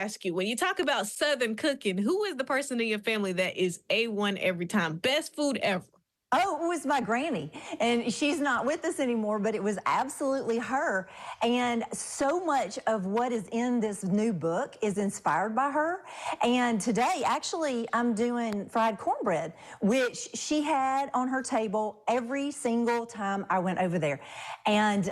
Ask you, when you talk about Southern cooking, who is the person in your family that is A1 every time? Best food ever. Oh, it was my granny, and she's not with us anymore, but it was absolutely her. And so much of what is in this new book is inspired by her. And today, actually, I'm doing fried cornbread, which she had on her table every single time I went over there. And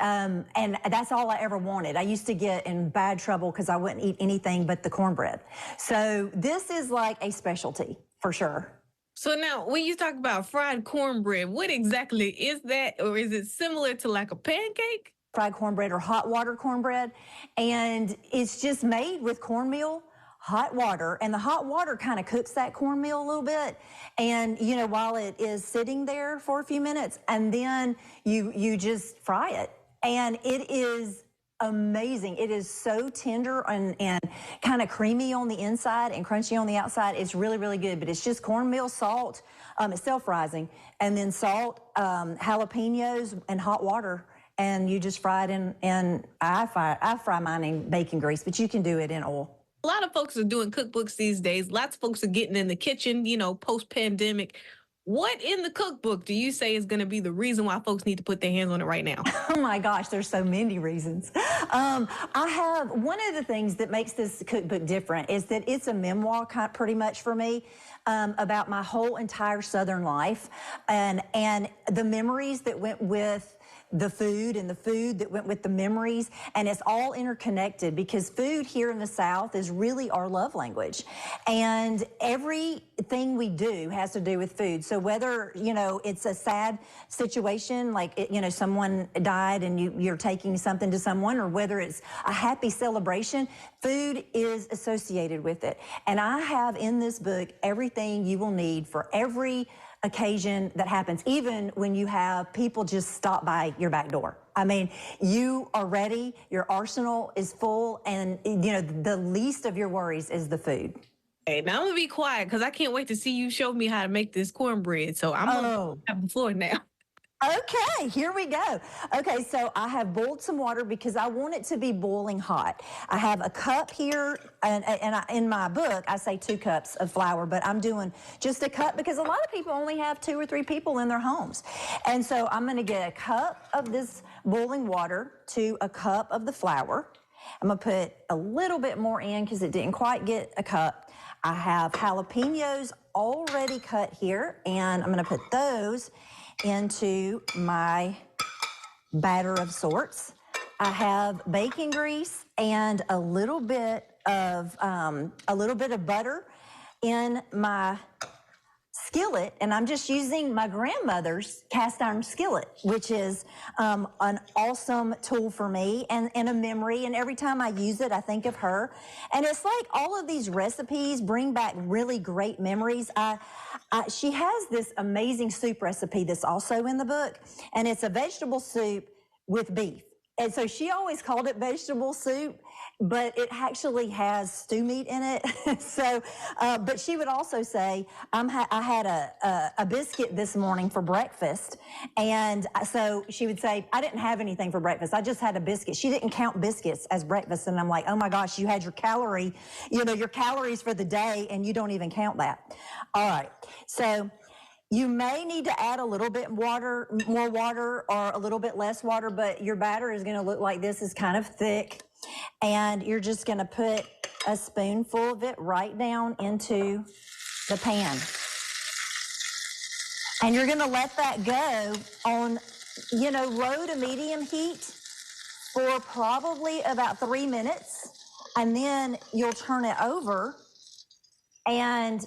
that's all I ever wanted. I used to get in bad trouble because I wouldn't eat anything but the cornbread. So this is like a specialty for sure. So now, when you talk about fried cornbread, what exactly is that, or is it similar to like a pancake? Fried cornbread or hot water cornbread, and it's just made with cornmeal, hot water, and the hot water kind of cooks that cornmeal a little bit, and while it is sitting there for a few minutes, and then you just fry it, and it is amazing. It is so tender and kind of creamy on the inside and crunchy on the outside. It's really, really good, but it's just cornmeal, salt, it's self-rising, and then salt, jalapenos, and hot water, and you just fry it in, and I fry mine in bacon grease, but you can do it in oil. A lot of folks are doing cookbooks these days. Lots of folks are getting in the kitchen, post-pandemic. What in the cookbook do you say is going to be the reason why folks need to put their hands on it right now? Oh my gosh, there's so many reasons. I have one of the things that makes this cookbook different is that it's a memoir pretty much for me about my whole entire Southern life and the memories that went with the food and the food that went with the memories, and it's all interconnected because food here in the South is really our love language, and everything we do has to do with food. So whether it's a sad situation like someone died and you're taking something to someone, or whether it's a happy celebration, food is associated with it. And I have in this book everything you will need for every occasion that happens, even when you have people just stop by your back door. I mean, you are ready, your arsenal is full, and the least of your worries is the food. Hey, now I'm gonna be quiet because I can't wait to see you show me how to make this cornbread. So I'm gonna have the floor now. Okay, here we go. Okay, so I have boiled some water because I want it to be boiling hot. I have a cup here, and in my book, I say 2 cups of flour, but I'm doing just a cup because a lot of people only have 2 or 3 people in their homes. And so I'm gonna get a cup of this boiling water to a cup of the flour. I'm gonna put a little bit more in because it didn't quite get a cup. I have jalapenos already cut here, and I'm gonna put those into my batter of sorts. I have bacon grease and a little bit of butter in my skillet, and I'm just using my grandmother's cast iron skillet, which is an awesome tool for me and a memory, and every time I use it I think of her. And it's like all of these recipes bring back really great memories. She has this amazing soup recipe that's also in the book, and it's a vegetable soup with beef. And so she always called it vegetable soup, but it actually has stew meat in it. So, but she would also say, I had a biscuit this morning for breakfast. And so she would say, I didn't have anything for breakfast. I just had a biscuit. She didn't count biscuits as breakfast. And I'm like, oh my gosh, you had your your calories for the day, and you don't even count that. All right. So you may need to add a little bit more water or a little bit less water, but your batter is going to look like this. Is kind of thick, and you're just going to put a spoonful of it right down into the pan. And you're going to let that go on, low to medium heat for probably about 3 minutes, and then you'll turn it over and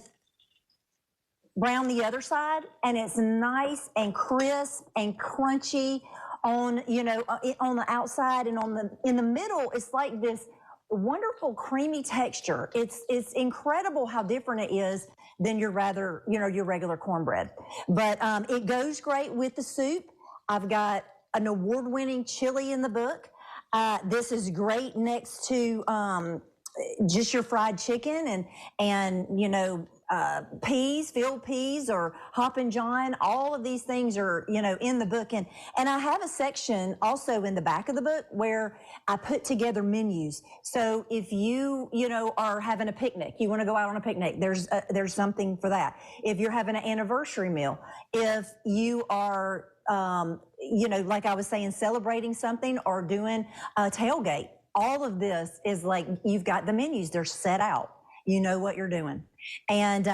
brown the other side, and it's nice and crisp and crunchy on on the outside, and in the middle it's like this wonderful creamy texture. It's incredible how different it is than your regular cornbread, but it goes great with the soup. I've got an award-winning chili in the book. This is great next to just your fried chicken and peas, field peas, or Hoppin' John. All of these things are in the book, and I have a section also in the back of the book where I put together menus. So if you are having a picnic, you want to go out on a picnic, there's something for that. If you're having an anniversary meal, if you are like I was saying, celebrating something or doing a tailgate, all of this is like, you've got the menus, they're set out. You know what you're doing. And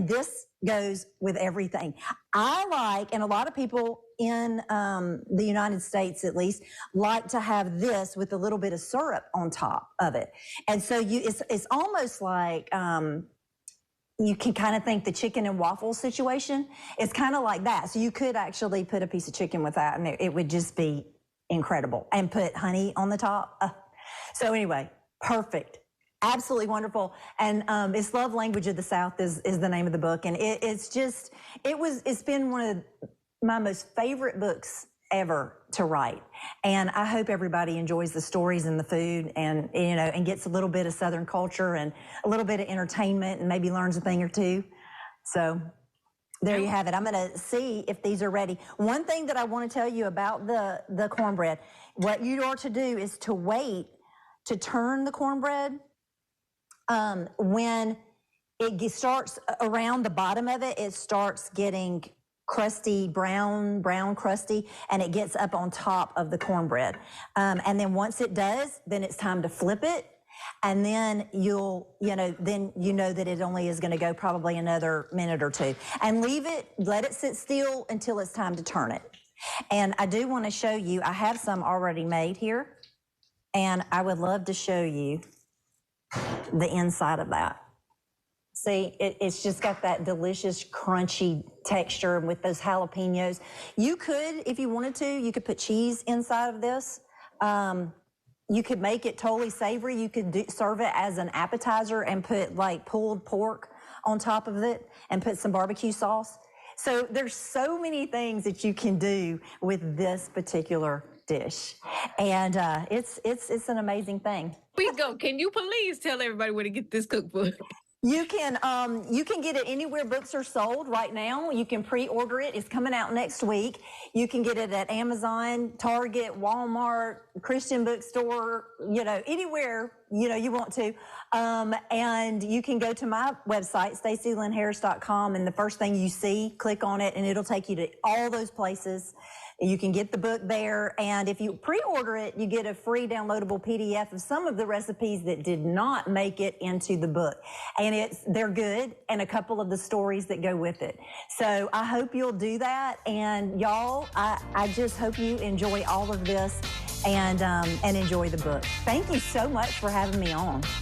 this goes with everything. I like, and a lot of people in the United States at least, like to have this with a little bit of syrup on top of it. And so it's almost like, you can kind of think the chicken and waffle situation. It's kind of like that. So you could actually put a piece of chicken with that, and it would just be incredible. And put honey on the top. So anyway, perfect. Absolutely wonderful. And it's Love Language of the South is the name of the book. And it's been one of my most favorite books ever to write. And I hope everybody enjoys the stories and the food and gets a little bit of Southern culture and a little bit of entertainment and maybe learns a thing or two. So there you have it. I'm going to see if these are ready. One thing that I want to tell you about the cornbread, what you are to do is to wait to turn the cornbread when it starts around the bottom of it, it starts getting crusty, brown crusty, and it gets up on top of the cornbread. And then once it does, then it's time to flip it. And then then you know that it only is going to go probably another minute or two. And let it sit still until it's time to turn it. And I do want to show you, I have some already made here. And I would love to show you the inside of that. See, it's just got that delicious, crunchy texture with those jalapenos. You could, if you wanted to, you could put cheese inside of this. You could make it totally savory. You could serve it as an appetizer and put like pulled pork on top of it and put some barbecue sauce. So there's so many things that you can do with this particular dish. And it's an amazing thing. Please go. Can you please tell everybody where to get this cookbook? You can get it anywhere books are sold right now. You can pre-order it. It's coming out next week. You can get it at Amazon, Target, Walmart, Christian bookstore, anywhere, you want to. And you can go to my website, StaceyLynnHarris.com, and the first thing you see, click on it, and it'll take you to all those places. You can get the book there, and if you pre-order it, you get a free downloadable PDF of some of the recipes that did not make it into the book. And they're good, and a couple of the stories that go with it. So I hope you'll do that, and y'all, I just hope you enjoy all of this and enjoy the book. Thank you so much for having me on.